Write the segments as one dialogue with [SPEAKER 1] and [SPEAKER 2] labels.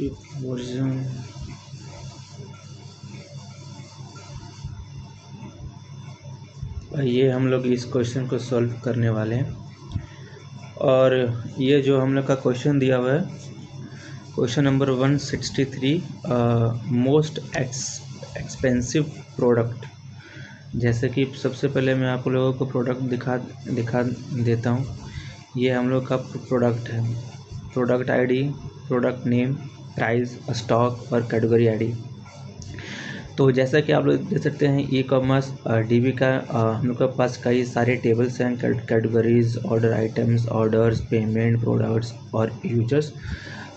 [SPEAKER 1] एक वर्जन ये हम लोग इस क्वेश्चन को सॉल्व करने वाले हैं। और ये जो हम लोग का क्वेश्चन दिया हुआ है, question number 163, most expensive product. जैसे कि सबसे पहले मैं आप लोगों को प्रोडक्ट दिखा देता हूँ। ये हम लोग का प्रोडक्ट है, product ID, product name, price, stock और कैटेगरी आईडी। तो जैसा कि आप लोग देख सकते हैं, ई कॉमर्स डीबी का हम लोग के पास कई सारे टेबल्स हैं, categories, order items, orders, payment, products और यूजर्स।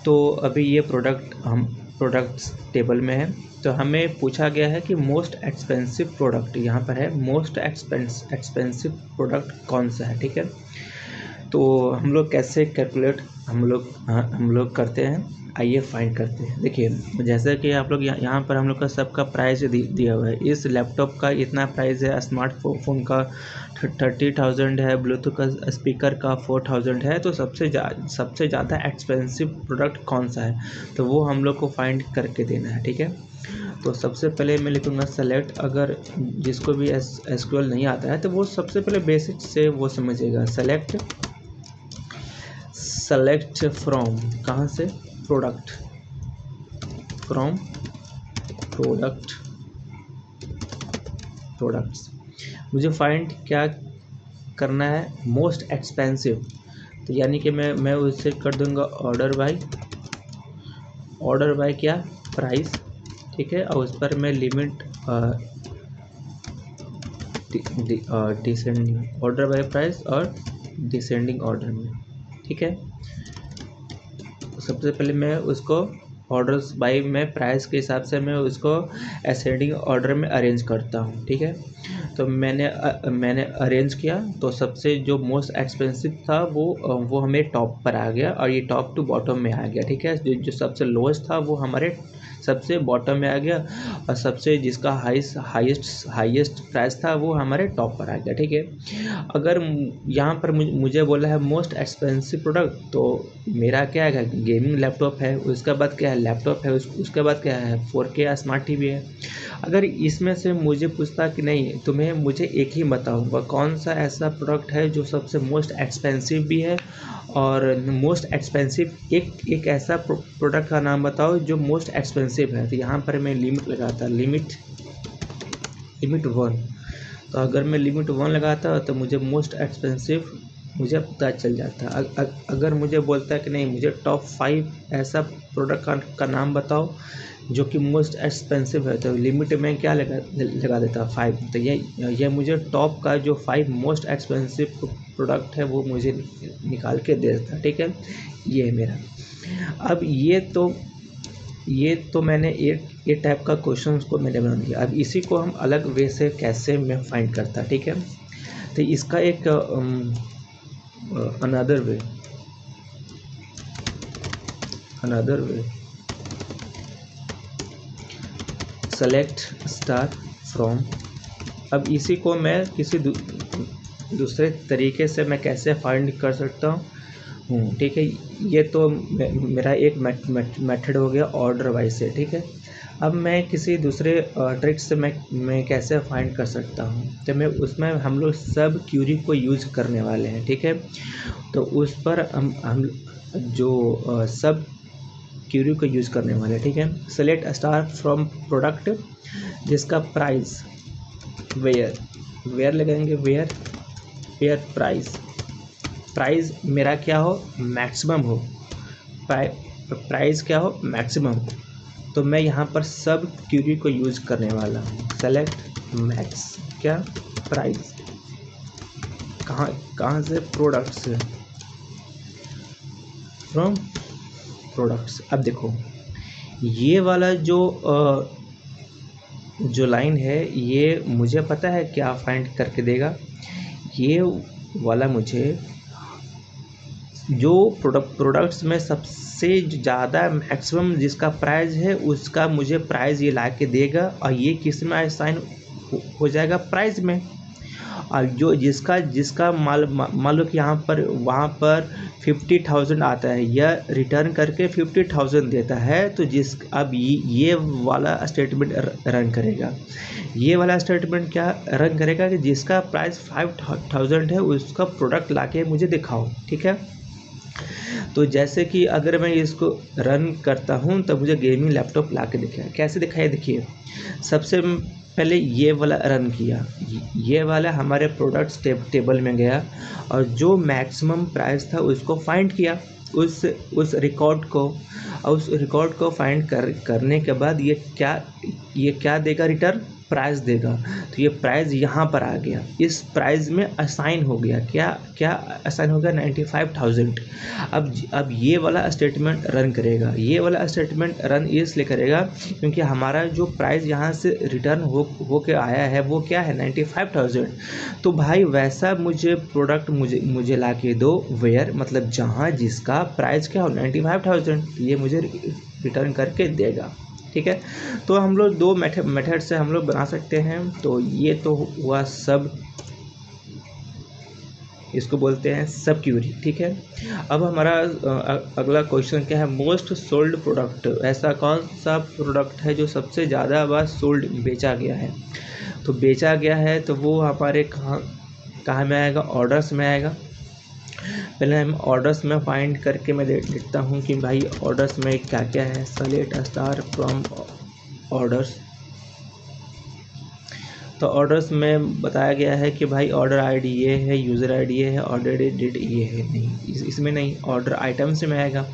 [SPEAKER 1] तो अभी ये प्रोडक्ट्स टेबल में है। तो हमें पूछा गया है कि मोस्ट एक्सपेंसिव प्रोडक्ट, यहाँ पर है मोस्ट एक्सपेंसिव प्रोडक्ट कौन सा है। ठीक है, तो हम लोग कैसे कैलकुलेट हम लोग करते हैं, आइए फाइंड करते हैं। देखिए, जैसे कि आप लोग यहाँ पर हम लोग का सबका प्राइस दिया हुआ है। इस लैपटॉप का इतना प्राइस है, स्मार्टफोन का 30,000 है, ब्लूटूथ का स्पीकर का 4,000 है। तो सबसे ज़्यादा एक्सपेंसिव प्रोडक्ट कौन सा है, तो वो हम लोग को फाइंड करके देना है। ठीक है, तो सबसे पहले मैं लिखूँगा सेलेक्ट। अगर जिसको भी एसक्यूएल नहीं आता है तो वो सबसे पहले बेसिक से वो समझेगा। सेलेक्ट फ्रॉम, कहाँ से, प्रोडक्ट, फ्रॉम प्रोडक्ट्स। मुझे फाइंड क्या करना है, मोस्ट एक्सपेंसिव। तो यानी कि मैं उससे कर दूंगा ऑर्डर बाय क्या, प्राइस। ठीक है, और उस पर मैं limit descending, order by price और डिसेंडिंग ऑर्डर में। ठीक है, सबसे पहले मैं उसको ऑर्डर्स बाय में प्राइस के हिसाब से मैं उसको असेंडिंग ऑर्डर में अरेंज करता हूँ। ठीक है, तो मैंने अरेंज किया, तो सबसे जो मोस्ट एक्सपेंसिव था वो हमें टॉप पर आ गया, और ये टॉप टू बॉटम में आ गया। ठीक है, जो सबसे लोएस्ट था वो हमारे सबसे बॉटम में आ गया, और सबसे जिसका हाईएस्ट प्राइस था वो हमारे टॉप पर आ गया। ठीक है, अगर यहाँ पर मुझे बोला है मोस्ट एक्सपेंसिव प्रोडक्ट, तो मेरा क्या है, गेमिंग लैपटॉप है, उसके बाद क्या है, लैपटॉप है, उसके बाद क्या है, 4K स्मार्ट टीवी है। अगर इसमें से मुझे पूछता कि नहीं, तुम्हें मुझे एक ही बताऊँगा कौन सा ऐसा प्रोडक्ट है जो सबसे मोस्ट एक्सपेंसिव भी है, और मोस्ट एक्सपेंसिव एक ऐसा प्रोडक्ट का नाम बताओ जो मोस्ट एक्सपेंसिव है। तो यहाँ पर मैं लिमिट लगाता, लिमिट 1। तो अगर मैं लिमिट 1 लगाता तो मुझे मोस्ट एक्सपेंसिव मुझे पता चल जाता। अगर मुझे बोलता है कि नहीं, मुझे टॉप 5 ऐसा प्रोडक्ट का नाम बताओ जो कि मोस्ट एक्सपेंसिव है, तो लिमिट में क्या लगा देता, 5। तो ये मुझे टॉप का जो 5 मोस्ट एक्सपेंसिव प्रोडक्ट है वो मुझे निकाल के दे देता। ठीक है, ये है मेरा। अब ये तो मैंने ये टाइप का क्वेश्चन को मैंने बना दिया। अब इसी को हम अलग वे से कैसे मैं फाइंड करता। ठीक है, तो इसका एक another way select star from. अब इसी को मैं किसी दूसरे तरीके से मैं कैसे फाइंड कर सकता हूँ। ठीक है, ये तो मेरा एक मेथड हो गया ऑर्डर वाइज से। ठीक है, अब मैं किसी दूसरे ट्रिक से मैं कैसे फाइंड कर सकता हूँ, तो मैं उसमें हम लोग सब क्यूरी को यूज करने वाले हैं। ठीक है, तो उस पर हम जो सब क्यूरी को यूज़ करने वाले। ठीक है, सेलेक्ट स्टार फ्रॉम प्रोडक्ट जिसका प्राइस वेयर लगाएंगे, वेयर प्राइस मेरा क्या हो, मैक्सिमम हो, प्राइस क्या हो, मैक्सिमम हो। तो मैं यहाँ पर सब क्यूरी को यूज़ करने वाला हूँ। सेलेक्ट मैक्स क्या, प्राइस, कहाँ से, प्रोडक्ट से, फ्रॉम प्रोडक्ट्स। अब देखो, ये वाला जो लाइन है, ये मुझे पता है क्या फाइंड करके देगा। ये वाला मुझे जो प्रोडक्ट्स में सबसे ज़्यादा मैक्सिमम जिसका प्राइस है उसका मुझे प्राइस ये ला के देगा, और ये किस में असाइन हो जाएगा, प्राइस में। और जो जिसका मान लो कि यहाँ पर वहाँ पर 50,000 आता है, यह रिटर्न करके 50,000 देता है। तो अब ये वाला स्टेटमेंट रन करेगा। ये वाला स्टेटमेंट क्या रन करेगा कि जिसका प्राइस 5,000 है उसका प्रोडक्ट लाके मुझे दिखाओ, ठीक है। तो जैसे कि अगर मैं इसको रन करता हूँ तो मुझे गेमिंग लैपटॉप ला के दिखाया। कैसे दिखाया देखिए, सबसे पहले ये वाला रन किया, ये वाला हमारे प्रोडक्ट्स टेबल में गया और जो मैक्सिमम प्राइस था उसको फाइंड किया, उस रिकॉर्ड को, और उस रिकॉर्ड को फाइंड करने के बाद ये क्या देगा, रिटर्न प्राइस देगा। तो ये प्राइस यहाँ पर आ गया, इस प्राइस में असाइन हो गया, क्या असाइन हो गया, 95,000। अब ये वाला स्टेटमेंट रन करेगा। ये वाला स्टेटमेंट रन इसलिए करेगा क्योंकि हमारा जो प्राइस यहाँ से रिटर्न हो के आया है वो क्या है, 95,000। तो भाई वैसा मुझे प्रोडक्ट मुझे ला के दो, वेयर मतलब जहाँ जिसका प्राइस क्या हो, 95,000, ये मुझे रिटर्न करके देगा, ठीक है। तो हम लोग दो मेथड से हम लोग बना सकते हैं। तो ये तो हुआ सब, इसको बोलते हैं सब क्यूरी, ठीक है। अब हमारा अगला क्वेश्चन क्या है, मोस्ट सोल्ड प्रोडक्ट, ऐसा कौन सा प्रोडक्ट है जो सबसे ज़्यादा बार सोल्ड बेचा गया है। तो बेचा गया है तो वो हमारे कहाँ में आएगा, ऑर्डर्स में आएगा। पहले हम ऑर्डर्स में फाइंड करके मैं देखता हूँ कि भाई ऑर्डर्स में क्या क्या है। Select star from orders. तो ऑर्डर्स में बताया गया है कि भाई ऑर्डर आईडी ये है, यूज़र आईडी ये है, ऑर्डर डेट ये है। नहीं, इसमें नहीं, ऑर्डर आइटम से में आएगा।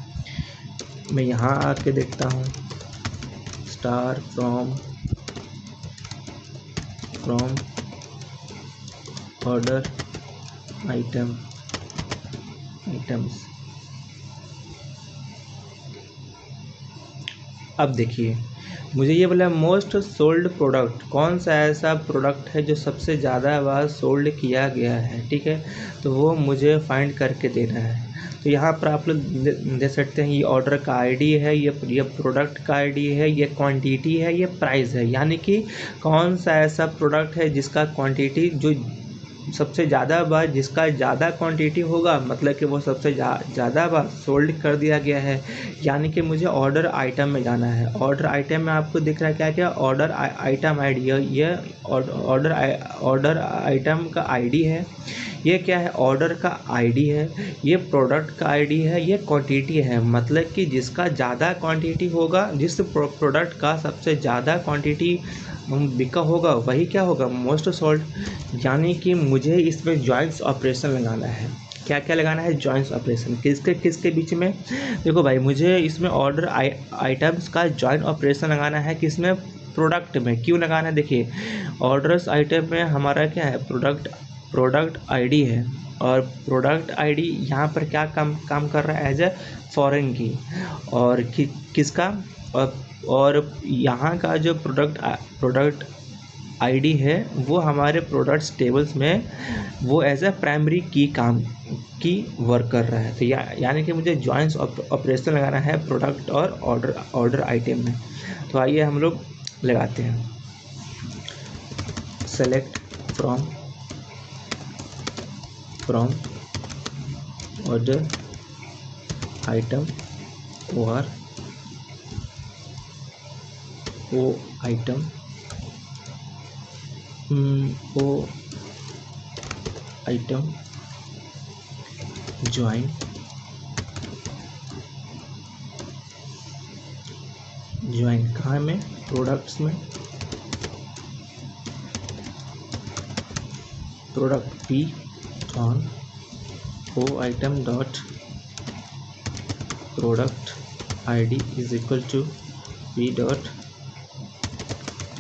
[SPEAKER 1] मैं यहाँ आके देखता हूँ, स्टार फ्रॉम ऑर्डर आइटम्स। अब देखिए मुझे ये बोला मोस्ट सोल्ड प्रोडक्ट, कौन सा ऐसा प्रोडक्ट है जो सबसे ज़्यादा बार सोल्ड किया गया है, ठीक है। तो वो मुझे फाइंड करके देना है। तो यहाँ पर आप लोग देख सकते हैं, ये ऑर्डर का आईडी है, ये प्रोडक्ट का आईडी है, ये क्वांटिटी है, ये प्राइस है। यानी कि कौन सा ऐसा प्रोडक्ट है जिसका क्वांटिटी जो सबसे ज़्यादा बार, जिसका ज़्यादा क्वांटिटी होगा, मतलब कि वो सबसे ज़्यादा बार सोल्ड कर दिया गया है। यानी कि मुझे ऑर्डर आइटम में जाना है। ऑर्डर आइटम में आपको दिख रहा है क्या क्या, ऑर्डर आइटम आईडी, ये ऑर्डर आइटम का आईडी है। ये क्या है, ऑर्डर का आईडी है, ये प्रोडक्ट का आईडी है, ये क्वांटिटी है। मतलब कि जिसका ज़्यादा क्वांटिटी होगा, जिस प्रोडक्ट का सबसे ज़्यादा क्वांटिटी बिका होगा, वही क्या होगा, मोस्ट सोल्ड। यानी कि मुझे इसमें जॉइंट्स ऑपरेशन लगाना है। क्या क्या लगाना है, जॉइंट्स ऑपरेशन। किसके बीच में, देखो भाई मुझे इसमें ऑर्डर आइटम्स का जॉइंट ऑपरेशन लगाना है, किसमें, प्रोडक्ट में। क्यों लगाना है, देखिए ऑर्डर्स आइटम में हमारा क्या है, प्रोडक्ट आईडी है, और प्रोडक्ट आईडी यहाँ पर क्या काम कर रहा है, एज ए फॉरेन की। और किसका, और यहाँ का जो प्रोडक्ट आईडी है वो हमारे प्रोडक्ट्स टेबल्स में वो एज ए प्राइमरी की वर्क कर रहा है। तो यानी कि मुझे जॉइंट्स ऑपरेशन लगाना है प्रोडक्ट और ऑर्डर आइटम में। तो आइए हम लोग लगाते हैं, सेलेक्ट फ्रॉम ऑर्डर आइटम और ओ आइटम ज्वाइन कहाँ में, प्रोडक्ट्स में, product P on O item dot product ID is equal to P dot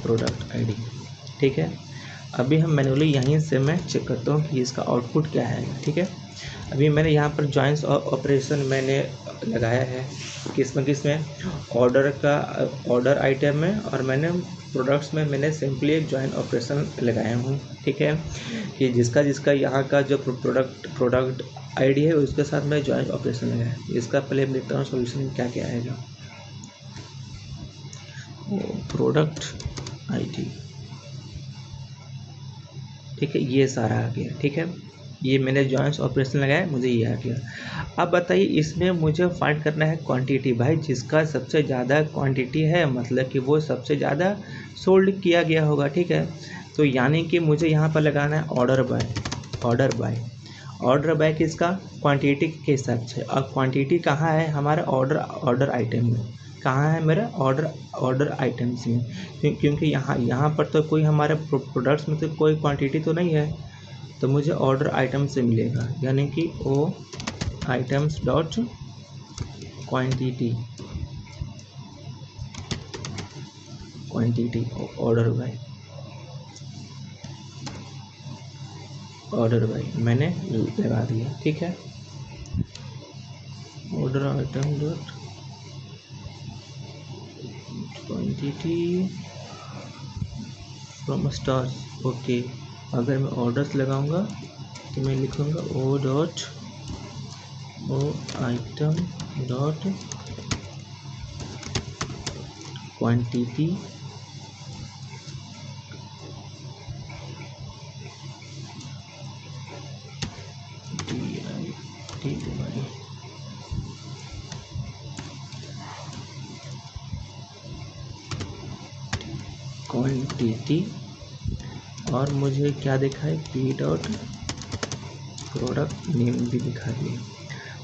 [SPEAKER 1] product ID, ठीक है। अभी हम मैन्युअली यहीं से मैं चेक करता हूँ कि इसका आउटपुट क्या है, ठीक है। अभी मैंने यहाँ पर जॉइंट्स ऑपरेशन मैंने लगाया है, किसमें ऑर्डर आइटम में, और मैंने प्रोडक्ट्स में मैंने सिंपली एक जॉइंट ऑपरेशन लगाया हूँ, ठीक है। कि जिसका यहाँ का जो प्रोडक्ट आईडी है उसके साथ मैं जॉइंट ऑपरेशन लगाया। इसका पहले मैं देखता हूँ सोल्यूशन क्या क्या आएगा। प्रोडक्ट आईडी, ठीक है, ये सारा आ गया, ठीक है। ये मैंने जॉइंट्स ऑपरेशन लगाया, मुझे ये आ गया। अब बताइए इसमें मुझे फाइंड करना है क्वांटिटी। भाई जिसका सबसे ज़्यादा क्वांटिटी है मतलब कि वो सबसे ज़्यादा सोल्ड किया गया होगा, ठीक है। तो यानी कि मुझे यहाँ पर लगाना है ऑर्डर बाय। ऑर्डर बाय किसका? क्वांटिटी के हिसाब से। और क्वांटिटी कहाँ है? हमारा ऑर्डर आइटम में। कहाँ है मेरा? ऑर्डर आइटम्स में। क्योंकि यहाँ पर तो कोई हमारे प्रोडक्ट्स में तो कोई क्वांटिटी तो नहीं है, तो मुझे ऑर्डर आइटम से मिलेगा, यानी कि O items dot quantity order by मैंने लगा दिया, ठीक है। Order item dot quantity from stars, okay. अगर मैं ऑर्डर्स लगाऊंगा तो मैं लिखूंगा O item dot quantity quantity, और मुझे क्या दिखा है? पी डॉट प्रोडक्ट नेम भी दिखा दिया।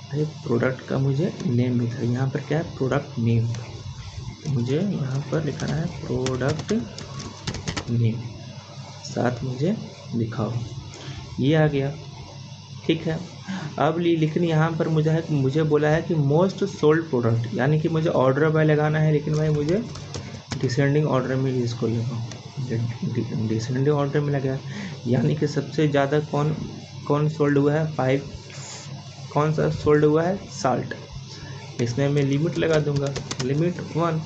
[SPEAKER 1] भाई प्रोडक्ट का मुझे नेम दिखा, यहाँ पर क्या है? Product name. तो मुझे यहाँ पर लिखना है प्रोडक्ट नेम, साथ मुझे दिखाओ। ये आ गया, ठीक है। अब लेकिन यहाँ पर मुझे बोला है कि मोस्ट सोल्ड प्रोडक्ट, यानी कि मुझे ऑर्डर बाय लगाना है, लेकिन भाई मुझे डिसेंडिंग ऑर्डर में इसको लगाऊँ। डिसेंडिंग ऑर्डर में लगा, यानी कि सबसे ज़्यादा कौन सोल्ड हुआ है? 5। कौन सा सोल्ड हुआ है? साल्ट। इसमें मैं लिमिट लगा दूंगा, लिमिट 1।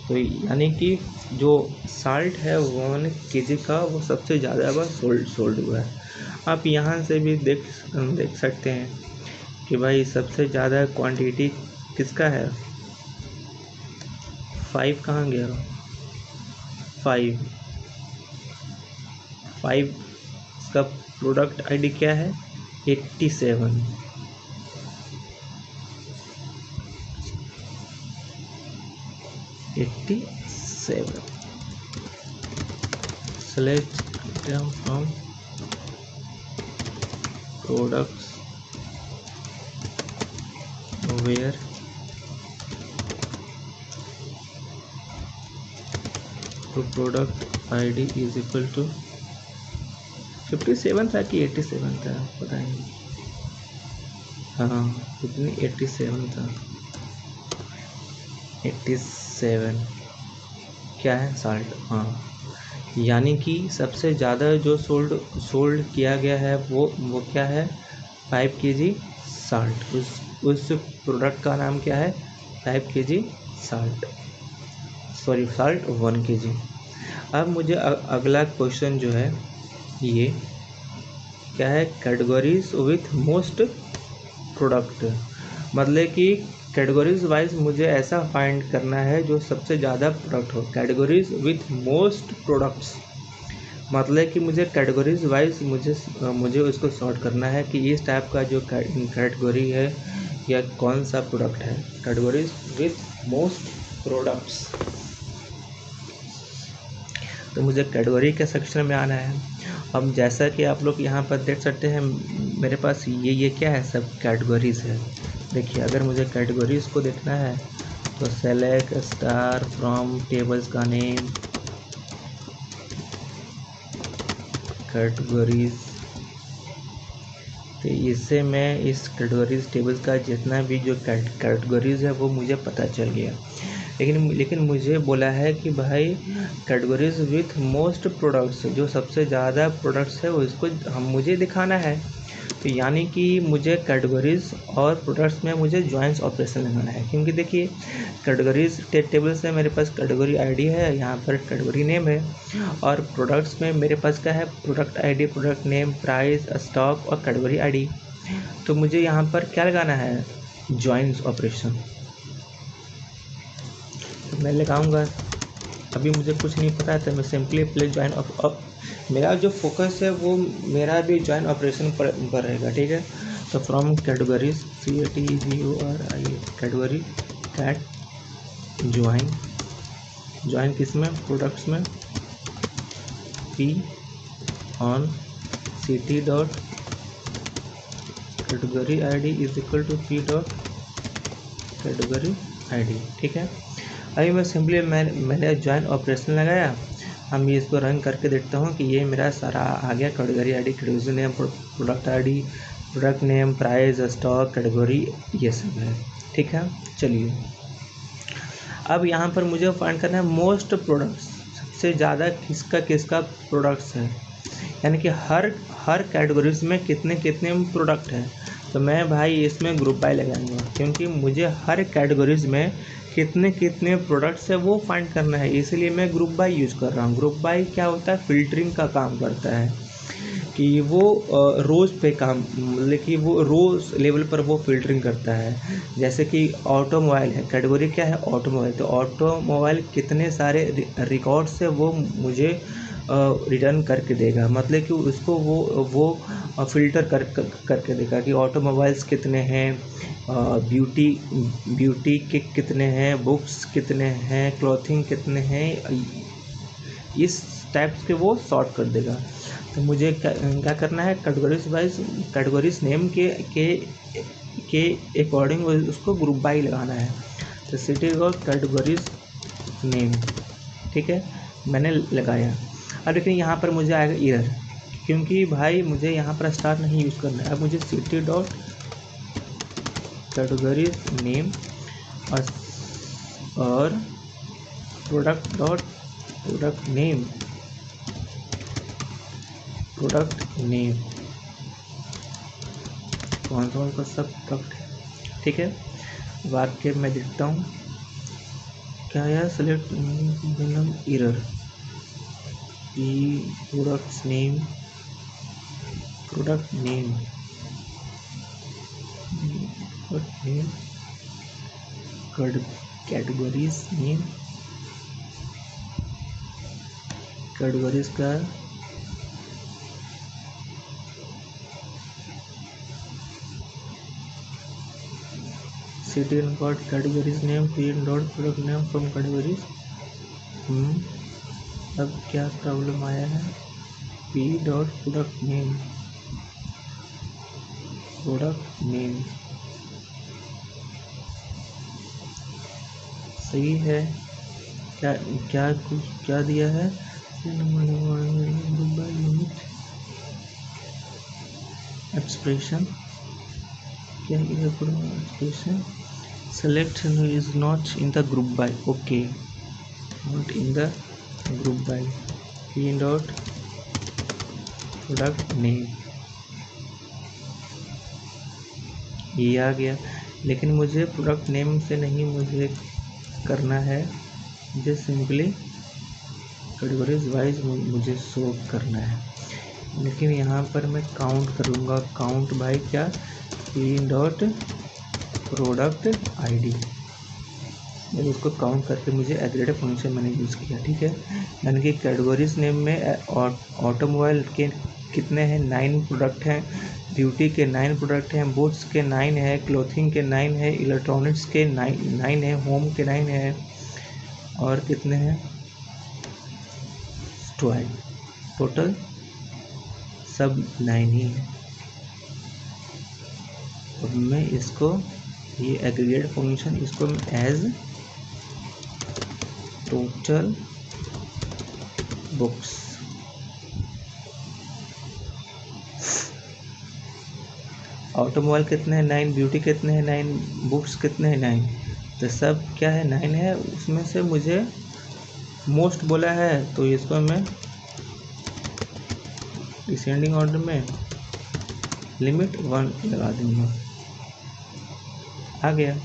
[SPEAKER 1] तो यानी कि जो साल्ट है 1 kg का वो सबसे ज़्यादा बार सोल्ड हुआ है। आप यहाँ से भी देख सकते हैं कि भाई सबसे ज़्यादा क्वांटिटी किसका है? 5 कहाँ गया? 5 का प्रोडक्ट आईडी क्या है? 87। Select item from products where to product ID is equal to 57 था कि 87 था, पता नहीं। हाँ कितनी? 87 था। 87 क्या है? साल्ट। हाँ, यानी कि सबसे ज़्यादा जो सोल्ड किया गया है वो क्या है? 5 kg साल्ट। उस प्रोडक्ट का नाम क्या है? 5 kg salt, sorry salt 1 kg। अब मुझे अगला क्वेश्चन जो है ये क्या है? कैटेगरीज विथ मोस्ट प्रोडक्ट, मतलब कि कैटेगरीज वाइज मुझे ऐसा फाइंड करना है जो सबसे ज़्यादा प्रोडक्ट हो। कैटेगरीज विथ मोस्ट प्रोडक्ट्स मतलब कि मुझे कैटेगरीज वाइज मुझे उसको सॉर्ट करना है कि इस टाइप का जो कैटेगरी है या कौन सा प्रोडक्ट है। कैटेगरीज विथ मोस्ट प्रोडक्ट्स, तो मुझे कैटेगरी के सेक्शन में आना है। अब जैसा कि आप लोग यहाँ पर देख सकते हैं मेरे पास ये क्या है? सब कैटेगरीज है। देखिए अगर मुझे कैटेगरीज को देखना है तो सेलेक्ट स्टार फ्रॉम टेबल्स का नेम, कैटेगरीज, तो इससे मैं इस कैटेगरीज टेबल्स का जितना भी जो कैटेगरीज है वो मुझे पता चल गया। लेकिन मुझे बोला है कि भाई कैटेगरीज विथ मोस्ट प्रोडक्ट्स, जो सबसे ज़्यादा प्रोडक्ट्स है उसको मुझे दिखाना है। तो यानी कि मुझे कैटेगरीज और प्रोडक्ट्स में मुझे जॉइंट्स ऑपरेशन लगाना है, क्योंकि देखिए कैटेगरीज टेबल से मेरे पास कैटेगरी आईडी है, यहाँ पर कैटेगरी नेम है, और प्रोडक्ट्स में मेरे पास क्या है? Product ID, product name, price, stock और कैटेगरी आईडी। तो मुझे यहाँ पर क्या लगाना है? Joints operation. तो मैं लगाऊंगा, अभी मुझे कुछ नहीं पता है तो मैं सिंपली प्ले जॉइन मेरा जो फोकस है वो मेरा भी ज्वाइन ऑपरेशन पर रहेगा, ठीक है। तो from categories CATGORI category cat join किस में, प्रोडक्ट्स में, P on CT dot category ID is equal to P dot category ID, ठीक है। अभी मैं सिंपली मैंने ज्वाइन ऑपरेशन लगाया। हम ये इसको रन करके देखता हूँ कि ये मेरा सारा आ गया। Category ID, category name, product ID, product name, price, stock, category, ये सब है, ठीक है। चलिए अब यहाँ पर मुझे फाइंड करना है मोस्ट प्रोडक्ट्स, सबसे ज़्यादा किसका प्रोडक्ट्स है, यानी कि हर कैटेगरीज में कितने प्रोडक्ट हैं। तो मैं भाई इसमें ग्रुप बाय लगाऊंगा, क्योंकि मुझे हर कैटेगरीज में कितने प्रोडक्ट्स है वो फाइंड करना है, इसलिए मैं ग्रुप बाय यूज़ कर रहा हूँ। ग्रुप बाय क्या होता है, फिल्टरिंग का काम करता है कि वो रोज़ पे काम, मतलब कि वो रोज़ लेवल पर वो फिल्टरिंग करता है। जैसे कि ऑटोमोबाइल है, कैटेगरी क्या है, ऑटोमोबाइल। तो ऑटोमोबाइल कितने सारे रिकॉर्ड्स है वो मुझे रिटर्न करके देगा, मतलब कि उसको वो फ़िल्टर करके देगा कि ऑटोमोबाइल्स कितने हैं, ब्यूटी के कितने हैं, बुक्स कितने हैं, क्लॉथिंग कितने हैं, इस टाइप्स के वो सॉर्ट कर देगा। तो मुझे क्या करना है, कैटेगरीज नेम के अकॉर्डिंग उसको ग्रुप बाई लगाना है। तो सिटी और कैटेगरीज नेम, ठीक है, मैंने लगाया। अब देखिए यहाँ पर मुझे आएगा एरर, क्योंकि भाई मुझे यहाँ पर स्टार नहीं यूज़ करना है। अब मुझे सिटी डॉट कैटेगरीज नेम और प्रोडक्ट डॉट प्रोडक्ट नेम कौन सा सब प्रोडक्ट है, ठीक है। वाक्य मैं देखता हूँ क्या है, select error product name categories name, categories का city dot categories name, P dot product name from categories. अब क्या प्रॉब्लम आया है, P डॉट प्रोडक्ट नेम सही है, क्या दिया है, एक्सप्रेशन क्या है, expression select is not in the group by, okay, not in the group by, P dot product name, ये आ गया। लेकिन मुझे प्रोडक्ट नेम से नहीं मुझे करना है, मुझे सिंपली कैटेगरीज वाइज मुझे शो करना है। लेकिन यहाँ पर मैं काउंट करूँगा, काउंट बाय क्या, P डॉट प्रोडक्ट ID, मैंने उसको काउंट करके मुझे एग्रीगेट फंक्शन मैंने यूज़ किया, ठीक है। यानी कि कैटेगरीज नेम में ऑटोमोबाइल के कितने हैं, 9 प्रोडक्ट हैं, ब्यूटी के 9 प्रोडक्ट हैं, बुक्स के 9 है, क्लोथिंग के 9 है, इलेक्ट्रॉनिक्स के 9 है, होम के 9 है, और कितने हैं 12, टोटल सब 9 ही है। अब मैं इसको ये एग्रीगेट फंक्शन इसको मैं एज टोटल बुक्स, ऑटोमोबाइल कितने हैं 9, ब्यूटी कितने हैं 9, बुक्स कितने हैं 9, तो सब क्या है 9 है। उसमें से मुझे मोस्ट बोला है तो इसको मैं डिसेंडिंग ऑर्डर में लिमिट 1 लगा दूंगा, आ गया।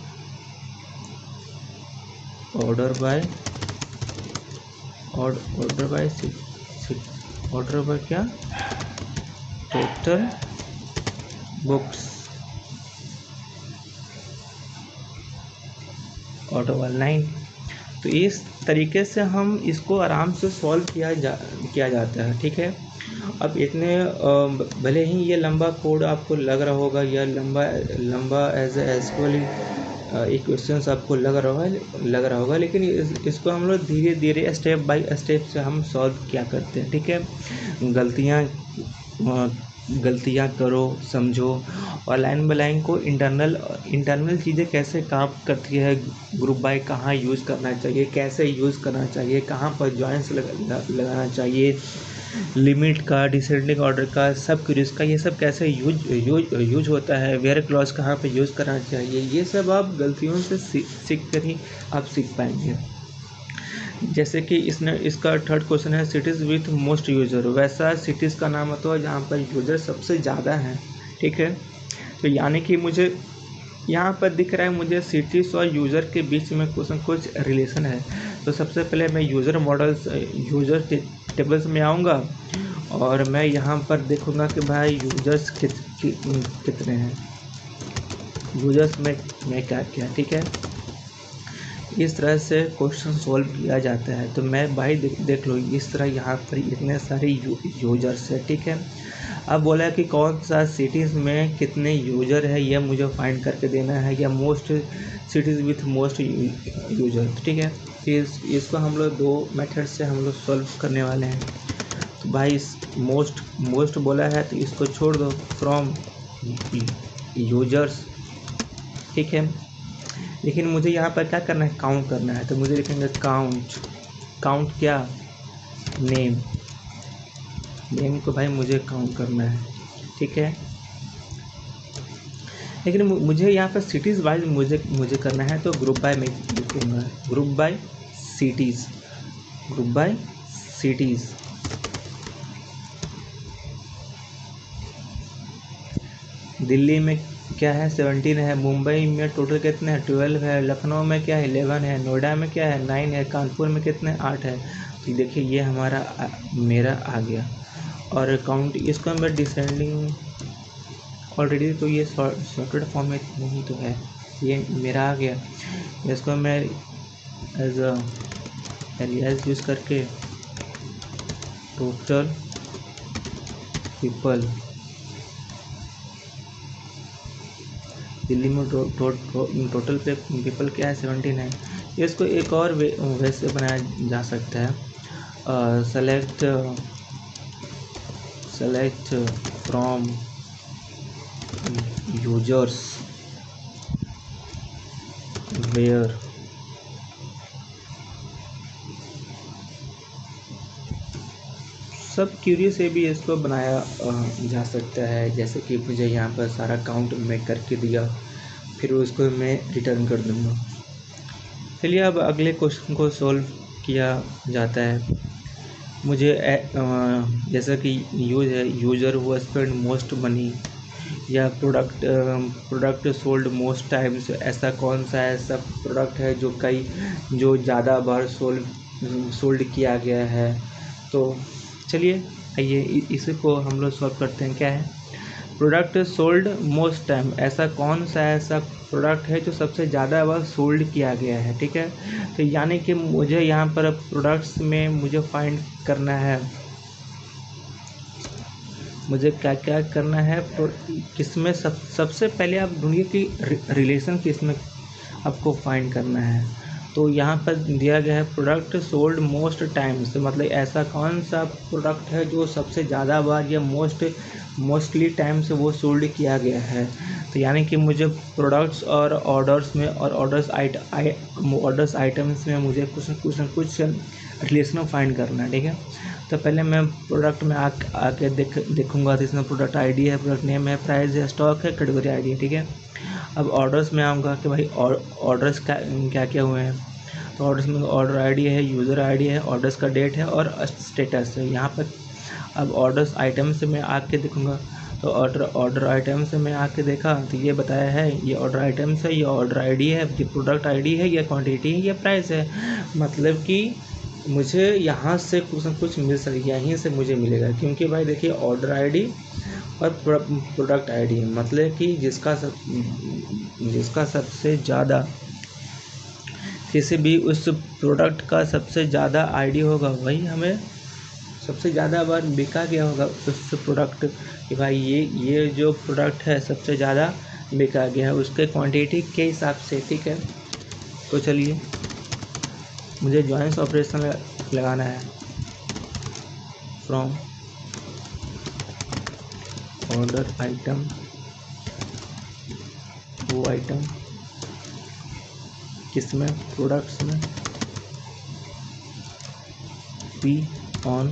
[SPEAKER 1] ऑर्डर बाय क्या, टोटल बुक्स, ऑटोमोबाइल 9। तो इस तरीके से हम इसको आराम से सॉल्व किया जाता है, ठीक है। अब इतने भले ही ये लंबा कोड आपको लग रहा होगा या लंबा एज एसक्यूएल इक्वेशंस आपको लग रहा होगा, लेकिन इसको हम लोग धीरे धीरे स्टेप बाय स्टेप से हम सॉल्व किया करते हैं, ठीक है। गलतियाँ करो, समझो, और लाइन बाय लाइन को इंटरनल चीज़ें कैसे काम करती है, ग्रुप बाय कहाँ यूज़ करना चाहिए, कैसे यूज़ करना चाहिए, कहाँ पर जॉइंस लगाना चाहिए, लिमिट का, डिसेंडिंग ऑर्डर का, सब क्यूरीज का, ये सब कैसे यूज होता है, वेयर क्लॉज कहाँ पे यूज़ करना चाहिए, ये सब आप गलतियों से सीख कर ही आप सीख पाएंगे। जैसे कि इसका थर्ड क्वेश्चन है सिटीज़ विथ मोस्ट यूज़र, वैसा सिटीज़ का नाम होता है जहाँ पर यूज़र सबसे ज़्यादा हैं, ठीक है। तो यानी कि मुझे यहाँ पर दिख रहा है मुझे सिटीज़ और यूज़र के बीच में कुछ न कुछ रिलेशन है। तो सबसे पहले मैं यूज़र टेबल्स में आऊँगा और मैं यहाँ पर देखूँगा कि भाई यूज़र्स कितने हैं, यूज़र्स में क्या क्या, ठीक है। इस तरह से क्वेश्चन सॉल्व किया जाता है। तो मैं भाई देख लो इस तरह यहाँ पर इतने सारे यूज़र्स है, ठीक है। अब बोला है कि कौन सा सिटीज़ में कितने यूज़र है यह मुझे फाइंड करके देना है, या most cities with most user, ठीक है। इसको हम लोग दो मेथड से हम लोग सॉल्व करने वाले हैं। तो भाई मोस्ट बोला है तो इसको छोड़ दो, फ्रॉम यूज़र्स, ठीक है। लेकिन मुझे यहाँ पर क्या करना है, काउंट करना है। तो मुझे लिखेंगे काउंट क्या, नेम को भाई मुझे काउंट करना है, ठीक है। लेकिन मुझे यहाँ पर सिटीज़ वाइज मुझे करना है, तो ग्रुप बाय में लिखूँगा, ग्रुप बाय सिटीज़। दिल्ली में क्या है 17 है, मुंबई में टोटल कितने हैं 12 है, लखनऊ में क्या है 11 है, नोएडा में क्या है 9 है, कानपुर में कितने 8 है। तो देखिए ये मेरा आ गया। और काउंट इसको मैं डिसेंडिंग ऑलरेडी, तो ये सॉर्टेड फॉर्म में नहीं तो है, ये मेरा आ गया। इसको मैं एज एलियास यूज़ करके टोटल पीपल दिल्ली में टोटल पीपल क्या है 17 है। इसको एक और वैसे बनाया जा सकता है, सेलेक्ट फ्रॉम यूजर्स वेयर सब क्यूरी से भी इसको बनाया जा सकता है। जैसे कि मुझे यहाँ पर सारा काउंट मैं करके दिया, फिर उसको मैं रिटर्न कर दूँगा। चलिए अब अगले क्वेश्चन को सॉल्व किया जाता है। मुझे जैसा कि यूज़र हुआ स्पेंड मोस्ट मनी, या प्रोडक्ट सोल्ड मोस्ट टाइम्स, ऐसा कौन सा ऐसा प्रोडक्ट है जो ज़्यादा बार सोल्ड किया गया है। तो चलिए आइए इसी को हम लोग सॉल्व करते हैं। क्या है प्रोडक्ट सोल्ड मोस्ट टाइम, ऐसा कौन सा ऐसा प्रोडक्ट है जो सबसे ज़्यादा बार सोल्ड किया गया है, ठीक है। तो यानी कि मुझे यहाँ पर प्रोडक्ट्स में मुझे फाइंड करना है, मुझे क्या क्या करना है, किसमें सबसे पहले आप ढूंढिए कि रिलेशन किसमें आपको फाइंड करना है। तो यहाँ पर दिया गया है प्रोडक्ट सोल्ड मोस्ट टाइम्स, मतलब ऐसा कौन सा प्रोडक्ट है जो सबसे ज़्यादा बार या मोस्टली टाइम से वो सोल्ड किया गया है। तो यानी कि मुझे प्रोडक्ट्स और ऑर्डर्स में और ऑर्डर्स आइटम्स में मुझे कुछ न कुछ रिलेशन फाइंड करना है, ठीक है। तो पहले मैं प्रोडक्ट में आके देखूँगा। तो इसमें प्रोडक्ट आईडी है, प्रोडक्ट नेम है, प्राइस है, स्टॉक है, कैटेगरी आईडी है, ठीक है। अब ऑर्डर्स में आऊँगा कि भाई ऑर्डर्स क्या क्या हुए हैं। तो ऑर्डर्स में ऑर्डर आईडी है, यूज़र आईडी है, ऑर्डर्स का डेट है और स्टेटस है यहाँ पर। अब ऑर्डर्स आइटम से मैं आके देखूँगा। तो ऑर्डर आइटम से मैं आके देखा तो ये बताया है ये ऑर्डर आइटम्स है, ये ऑर्डर आईडी है, ये प्रोडक्ट आईडी है, ये क्वांटिटी है, ये प्राइस है। मतलब कि मुझे यहाँ से कुछ न कुछ मिल सके, यहीं से मुझे मिलेगा, क्योंकि भाई देखिए ऑर्डर आईडी और प्रोडक्ट आईडी, मतलब कि जिसका सबसे ज़्यादा किसी भी उस प्रोडक्ट का सबसे ज़्यादा आईडी होगा वही हमें सबसे ज़्यादा बार बिका गया होगा उस प्रोडक्ट कि भाई ये जो प्रोडक्ट है सबसे ज़्यादा बिका गया है उसके क्वांटिटी के हिसाब से, ठीक है। तो चलिए मुझे जॉइंस ऑपरेशन लगाना है। फ्रॉम ऑर्डर आइटम, वो आइटम किसमें, प्रोडक्ट्स में, पी ऑन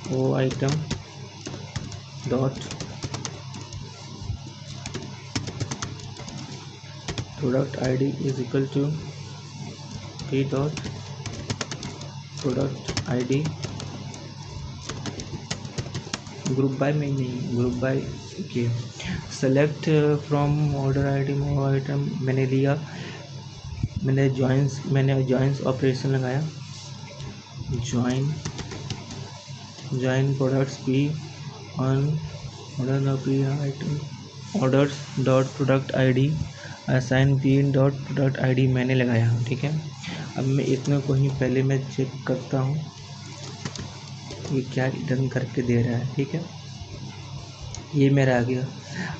[SPEAKER 1] वो item dot product ID is equal to P dot product ID, group by में नहीं, ग्रुप बाय के सेलेक्ट फ्रॉम ऑर्डर आईडी वो आइटम मैंने लिया, मैंने जॉइंस ऑपरेशन लगाया। Join products P on order P item orders dot product ID assign P dot product ID मैंने लगाया, ठीक है। अब मैं इतने को ही पहले मैं चेक करता हूँ ये क्या रिटर्न करके दे रहा है, ठीक है। ये मेरा आ गया।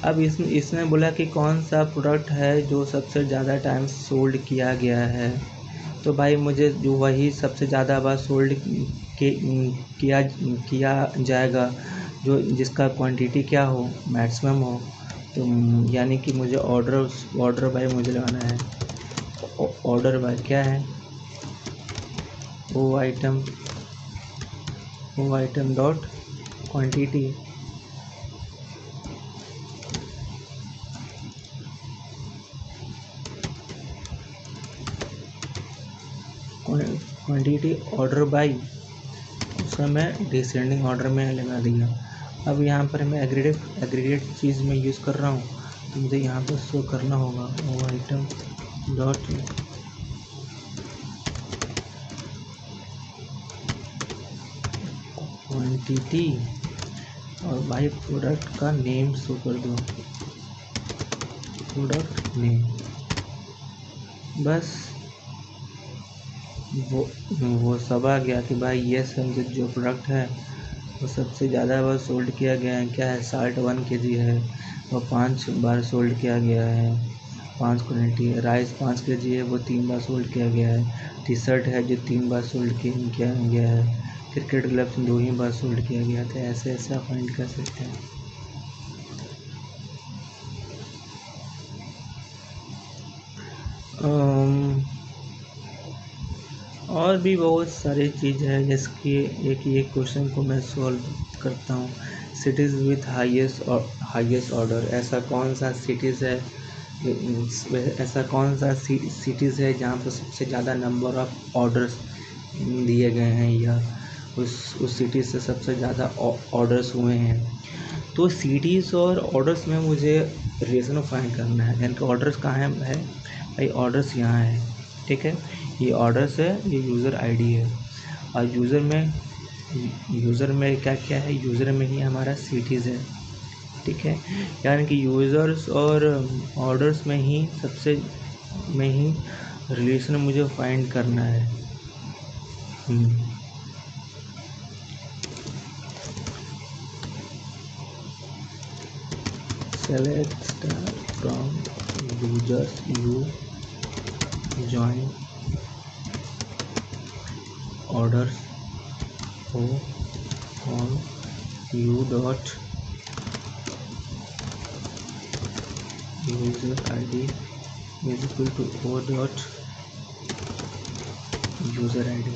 [SPEAKER 1] अब इसने बोला कि कौन सा प्रोडक्ट है जो सबसे ज़्यादा टाइम सोल्ड किया गया है, तो भाई मुझे जो वही सबसे ज़्यादा बार सोल्ड किया जाएगा जो जिसका क्वांटिटी क्या हो, मैक्सिमम हो। तो यानी कि मुझे ऑर्डर बाय मुझे लगाना है। ऑर्डर बाय क्या है, वो item dot quantity, quantity order bye, उसका मैं डिसेंडिंग ऑर्डर में लगा दिया। अब यहाँ पर मैं एग्रीगेट चीज़ में यूज़ कर रहा हूँ तो मुझे यहाँ पर शो करना होगा वो आइटम डॉट क्वांटिटी और भाई प्रोडक्ट का नेम शो कर दो, प्रोडक्ट नेम। बस वो सब आ गया कि भाई ये समझे जो प्रोडक्ट है वो सबसे ज़्यादा बार सोल्ड किया गया है क्या है, साल्ट 1 kg है और 5 बार सोल्ड किया गया है, 5 क्वान्टिटी है। राइस 5 kg है वो 3 बार सोल्ड किया गया है। टी शर्ट है जो 3 बार सोल्ड किया गया है। क्रिकेट ग्लव्स 2 ही बार सोल्ड किया गया था। ऐसे ऐसे आप फाइंड कर सकते हैं। और भी बहुत सारी चीज़ है जिसकी एक ये क्वेश्चन को मैं सॉल्व करता हूँ। सिटीज़ विथ हाईएस्ट ऑर्डर, ऐसा कौन सा सिटीज़ है, ऐसा कौन सा सिटीज़ है जहाँ पर सबसे ज़्यादा नंबर ऑफ ऑर्डर्स दिए गए हैं या उस सिटी से सबसे ज़्यादा ऑर्डर्स हुए हैं। तो सिटीज़ और ऑर्डर्स में मुझे रिलेशन फाइंड करना है। यानी कि ऑर्डर्स कहाँ है भाई, ऑर्डर्स यहाँ है, ठीक है। ये ऑर्डर्स है, ये यूज़र आईडी है और यूज़र में क्या क्या है, यूज़र में ही हमारा सिटीज़ है, ठीक है। यानी कि यूज़र्स और ऑर्डर्स में ही रिलेशन मुझे फाइंड करना है। Select star from users you join orders o on u dot user id is equal to o dot user id।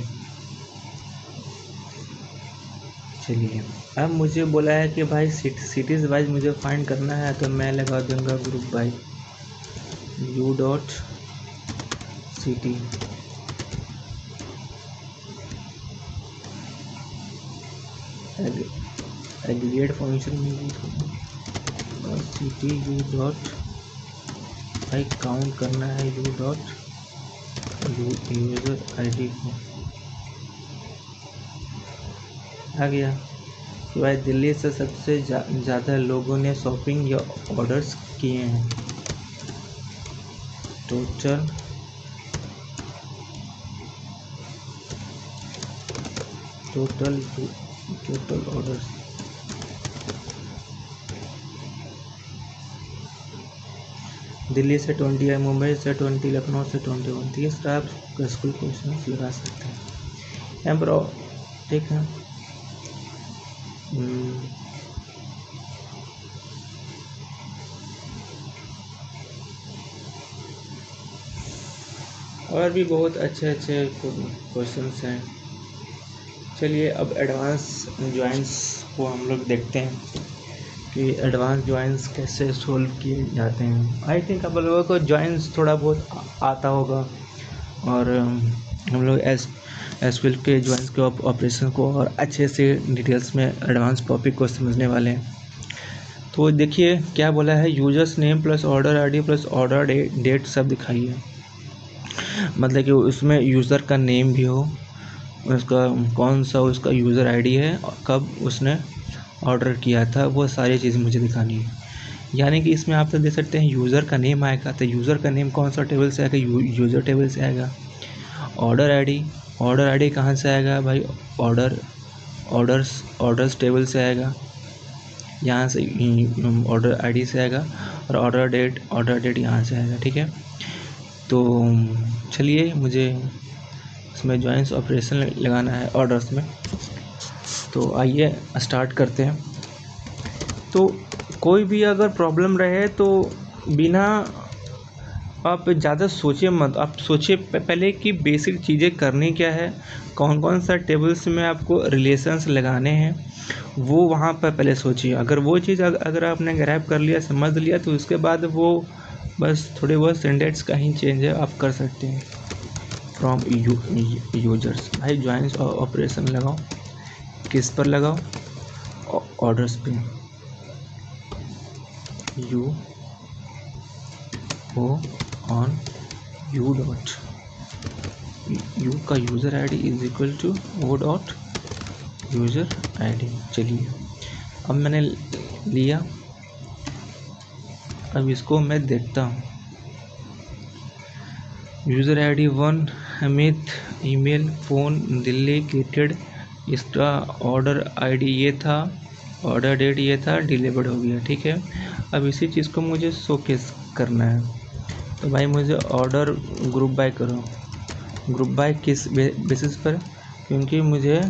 [SPEAKER 1] चलिए अब मुझे बोला है कि भाई सिटीज़ वाइज मुझे फाइंड करना है, तो मैं लगा दूंगा group by u dot city aggregate function में यूज करना और सिटी यू डॉट भाई काउंट करना है यू डॉट यूजर आईडी को। आ गया कि भाई दिल्ली से सबसे ज़्यादा लोगों ने शॉपिंग या ऑर्डर्स किए हैं। टोटल टोटल ऑर्डर्स, दिल्ली से 20 है, मुंबई से 20, लखनऊ से 21। ये सारा आप स्कूल क्वेश्चन लगा सकते हैं एम्ब्रो, ठीक है। और भी बहुत अच्छे अच्छे क्वेश्चंस हैं। चलिए अब एडवांस जॉइंट्स को हम लोग देखते हैं कि एडवांस जॉइंट्स कैसे सोल्व किए जाते हैं। आई थिंक आप लोगों को जॉइंट्स थोड़ा बहुत आता होगा, और हम लोग एसक्यूएल के जॉइंट्स के ऑपरेशन को और अच्छे से डिटेल्स में एडवांस टॉपिक को समझने वाले हैं। तो देखिए क्या बोला है, users name plus order ID plus order date सब दिखाइए। मतलब कि उसमें यूज़र का नेम भी हो, उसका कौन सा उसका यूज़र आईडी है और कब उसने ऑर्डर किया था, वो सारी चीज़ें मुझे दिखानी है। यानी कि इसमें आप तो देख सकते हैं यूज़र का नेम आएगा, तो यूज़र का नेम कौन सा टेबल से आएगा, यूज़र टेबल से आएगा। ऑर्डर आईडी कहाँ से आएगा भाई, ऑर्डर्स टेबल से आएगा, यहाँ से ऑर्डर आईडी से आएगा। और ऑर्डर डेट यहाँ से आएगा, ठीक है। तो चलिए मुझे इसमें जॉइंट्स ऑपरेशन लगाना है ऑर्डर्स में, तो आइए स्टार्ट करते हैं। तो कोई भी अगर प्रॉब्लम रहे तो बिना आप ज़्यादा सोचिए मत, आप सोचिए पहले कि बेसिक चीज़ें करनी क्या है, कौन कौन सा टेबल्स में आपको रिलेशंस लगाने हैं, वो वहाँ पर पहले सोचिए। अगर वो चीज़ अगर आपने ग्रैब कर लिया, समझ लिया, तो उसके बाद वो बस थोड़े बहुत सिंटेक्स का ही चेंज है, आप कर सकते हैं। फ्रॉम यूजर्स, भाई जॉइंट्स ऑपरेशन लगाओ, किस पर लगाओ, ऑर्डर्स पे। U O on U dot U का user ID is equal to O dot user ID. चलिए अब मैंने लिया, अब इसको मैं देखता हूँ। User ID 1 Amit, email, phone Delhi created, इसका ऑर्डर आईडी ये था, ऑर्डर डेट ये था, डिलीवर्ड हो गया, ठीक है। अब इसी चीज़ को मुझे शोकेस करना है, तो भाई मुझे ऑर्डर ग्रुप बाय करो। ग्रुप बाय किस बेसिस पर, क्योंकि मुझे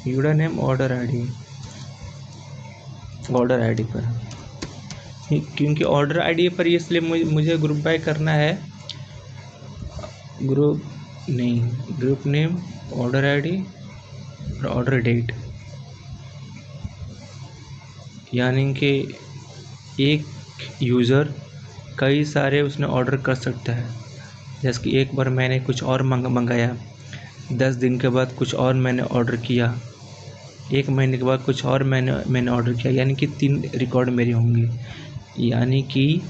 [SPEAKER 1] यूजर नेम ऑर्डर आईडी पर, क्योंकि ऑर्डर आईडी पर इसलिए मुझे ग्रुप बाय करना है। ग्रुप नेम ऑर्डर आईडी और ऑर्डर डेट, यानी कि एक यूज़र कई सारे उसने ऑर्डर कर सकता है। जैसे कि एक बार मैंने कुछ और मंगाया, 10 दिन के बाद कुछ और मैंने ऑर्डर किया, 1 महीने के बाद कुछ और मैंने ऑर्डर किया, यानी कि 3 रिकॉर्ड मेरे होंगे। यानी कि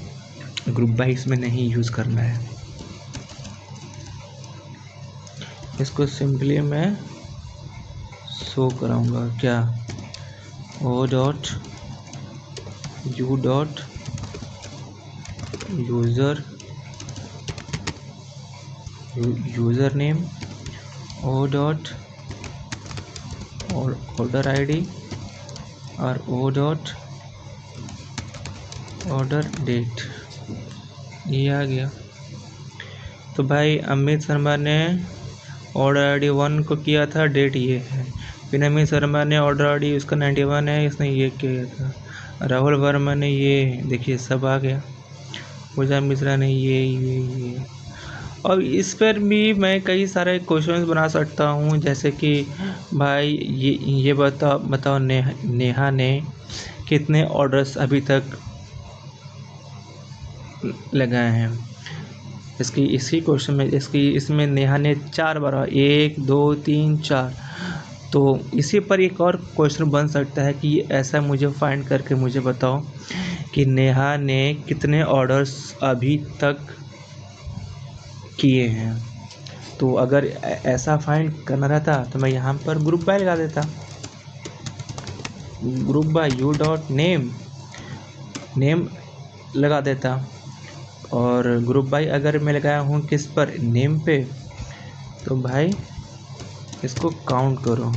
[SPEAKER 1] ग्रुप बाय इसमें नहीं यूज़ करना है। इसको सिंपली मैं शो कराऊंगा क्या, O dot U dot user name, O dot order ID और ओ डॉट ऑर्डर डेट, ये आ गया। तो भाई अमित शर्मा ने ऑर्डर आईडी 1 को किया था, डेट ये है। फिर अमित शर्मा ने ऑर्डर आईडी उसका 91 है, इसने ये किया था। राहुल वर्मा ने ये, देखिए सब आ गया। पूजा मिश्रा ने ये। और इस पर भी मैं कई सारे क्वेश्चंस बना सकता हूँ, जैसे कि भाई ये बताओ नेहा ने कितने ऑर्डर्स अभी तक लगाए हैं। इसी क्वेश्चन में इसमें नेहा ने 4 बार, 1 2 3 4। तो इसी पर एक और क्वेश्चन बन सकता है कि ऐसा मुझे फाइंड करके मुझे बताओ कि नेहा ने कितने ऑर्डर्स अभी तक किए हैं। तो अगर ऐसा फाइंड करना रहता तो मैं यहाँ पर ग्रुप बाय लगा देता, group by U dot name लगा देता। और ग्रुप बाय अगर मैं लगाया हूँ किस पर, नेम पे, तो भाई इसको काउंट करो,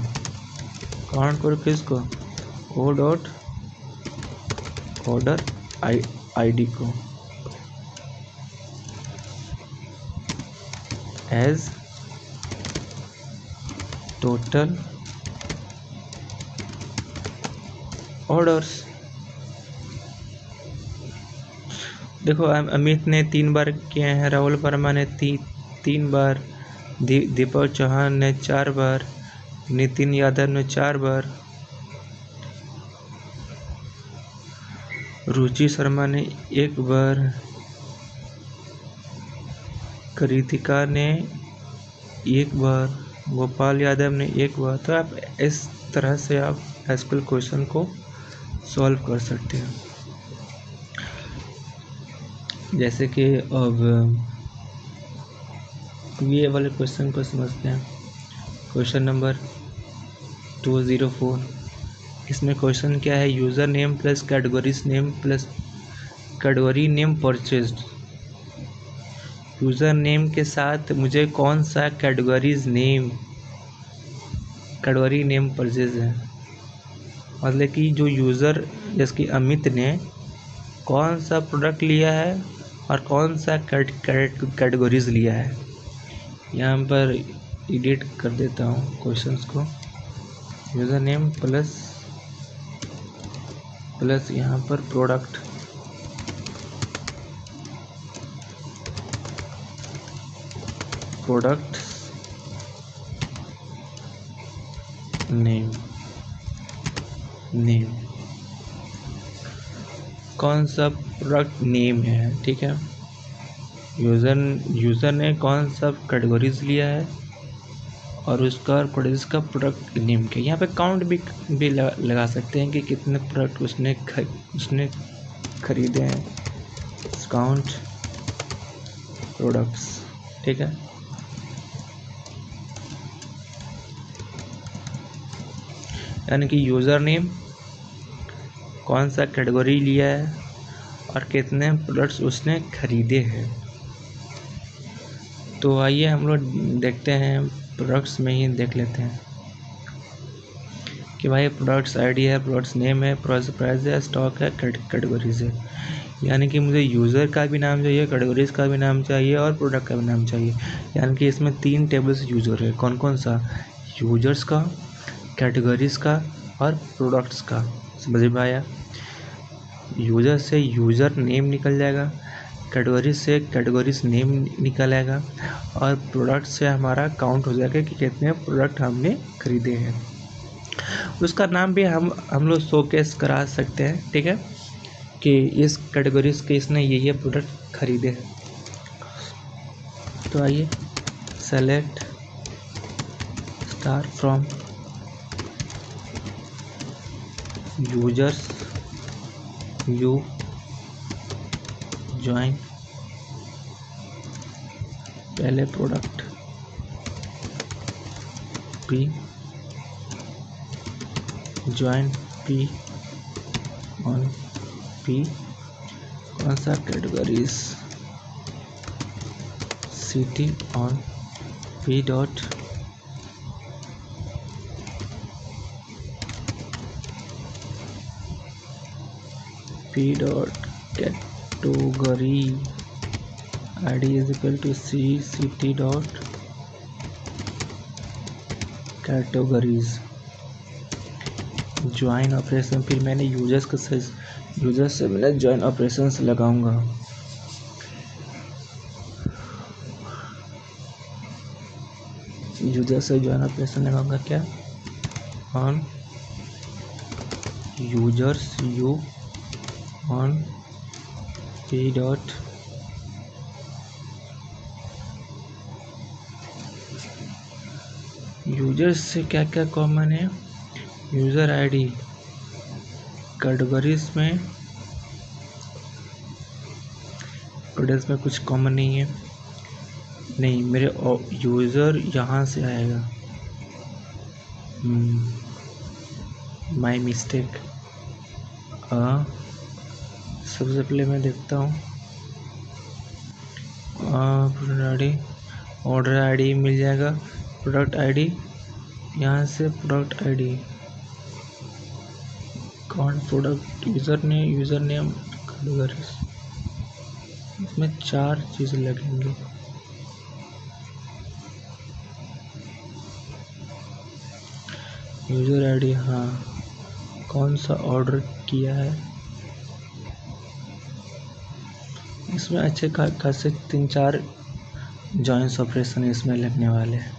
[SPEAKER 1] काउंट करो किसको, ओ डॉट ऑर्डर आईडी को एज टोटल ऑर्डर्स। देखो अमित ने 3 बार किए हैं, राहुल वर्मा ने 3 बार, दीपक चौहान ने 4 बार, नितिन यादव ने 4 बार, रुचि शर्मा ने 1 बार, कृतिका ने 1 बार, गोपाल यादव ने 1 बार। तो आप इस तरह से आप एसक्यूएल क्वेश्चन को सॉल्व कर सकते हैं। जैसे कि अब ये वाले क्वेश्चन को समझते हैं। Question number 204। इसमें क्वेश्चन क्या है, user name plus categories name plus category name purchased. User name के साथ मुझे कौन सा कैटेगरी नेम परचेज है, मतलब कि जो यूज़र जैसे कि अमित ने कौन सा प्रोडक्ट लिया है और कौन सा कैटेगरीज लिया है। यहाँ पर एडिट कर देता हूँ क्वेश्चंस को, यूज़र नेम प्लस यहाँ पर प्रोडक्ट नेम कौन सा प्रोडक्ट नेम है, ठीक है। यूज़र ने कौन सा कैटेगरीज लिया है और उसका प्रोडक्ट नेम क्या। यहाँ पे काउंट भी लगा सकते हैं कि कितने प्रोडक्ट उसने खरीदे हैं, काउंट प्रोडक्ट्स, ठीक है। यानी कि यूज़र नेम, कौन सा कैटेगरी लिया है और कितने प्रोडक्ट्स उसने खरीदे हैं। तो आइए हम लोग देखते हैं, प्रोडक्ट्स में ही देख लेते हैं कि भाई प्रोडक्ट्स आईडी है, प्रोडक्ट्स नेम है, प्राइस है, स्टॉक है, कैटेगरीज है। यानी कि मुझे यूज़र का भी नाम चाहिए, कैटेगरीज का भी नाम चाहिए और प्रोडक्ट का भी नाम चाहिए। यानी कि इसमें 3 टेबल्स यूज़र है, कौन सा, यूजर्स का, कैटेगरीज का और प्रोडक्ट्स का। समझ में आया। यूज़र से यूज़र नेम निकल जाएगा, कैटेगरी से कैटेगरीज नेम निकल आएगा और प्रोडक्ट से हमारा काउंट हो जाएगा कि कितने प्रोडक्ट हमने खरीदे हैं। उसका नाम भी हम लोग शोकेस करा सकते हैं, ठीक है, कि इस कैटेगरीज के इसने ये प्रोडक्ट खरीदे हैं। तो आइए select star from users U join पहले product P, join P on P, कौन सा categories, city on P dot category id is equal to city dot categories join operation. फिर मैंने यूजर्स से मैंने ज्वाइन ऑपरेशंस लगाऊंगा। यूजर से join operation लगाऊंगा क्या, on users U on P dot users से क्या क्या कॉमन है, यूज़र आईडी, कैटेगरीज में प्रोडक्ट्स में कुछ कॉमन नहीं है, नहीं मेरे यूज़र यहाँ से आएगा, माय मिस्टेक। सबसे पहले मैं देखता हूँ ऑर्डर आईडी मिल जाएगा, प्रोडक्ट आईडी, यहाँ से प्रोडक्ट आईडी
[SPEAKER 2] कौन प्रोडक्ट यूज़र नेम इसमें 4 चीज़ें लगेंगी। यूज़र आईडी, हाँ, कौन सा ऑर्डर किया है, इसमें अच्छे खासे 3-4 जॉइंस ऑपरेशन इसमें लगने वाले हैं।